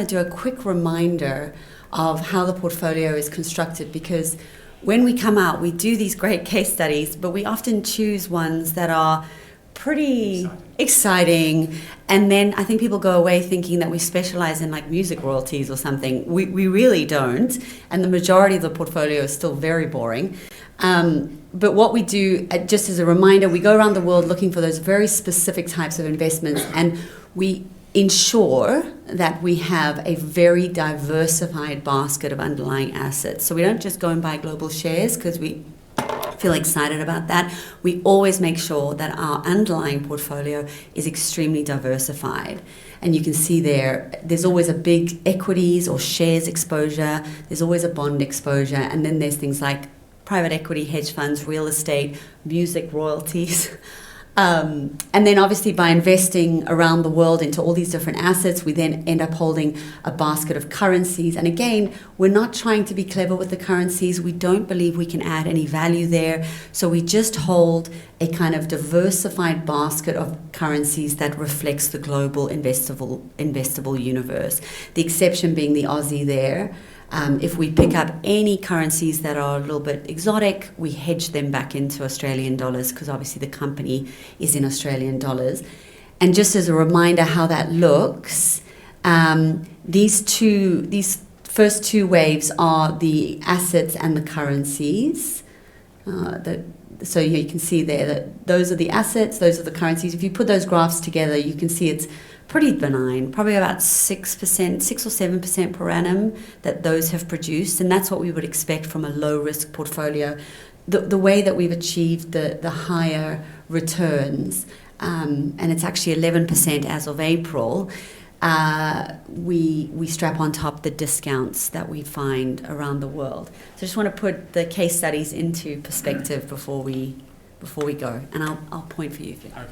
to do a quick reminder of how the portfolio is constructed, because when we come out, we do these great case studies, but we often choose ones that are pretty exciting. And then I think people go away thinking that we specialize in like music royalties or something. We really don't. And the majority of the portfolio is still very boring. But what we do, just as a reminder, we go around the world looking for those very specific types of investments, and we ensure that we have a very diversified basket of underlying assets. So we don't just go and buy global shares because we feel excited about that. We always make sure that our underlying portfolio is extremely diversified. And you can see there's always a big equities or shares exposure, there's always a bond exposure, and then there's things like private equity, hedge funds, real estate, music royalties. And then obviously by investing around the world into all these different assets, we then end up holding a basket of currencies. And again, we're not trying to be clever with the currencies. We don't believe we can add any value there. So we just hold a kind of diversified basket of currencies that reflects the global investable universe. The exception being the Aussie there. If we pick up any currencies that are a little bit exotic, we hedge them back into Australian dollars because obviously the company is in Australian dollars. And just as a reminder how that looks, these first two waves are the assets and the currencies. So you can see there that those are the assets, those are the currencies. If you put those graphs together, you can see it's pretty benign, probably about 6%, 6 or 7% per annum that those have produced, and that's what we would expect from a low-risk portfolio. The way that we've achieved the higher returns, and it's actually 11% as of April, we strap on top the discounts that we find around the world. So I just want to put the case studies into perspective before we go, and I'll point for you. Okay.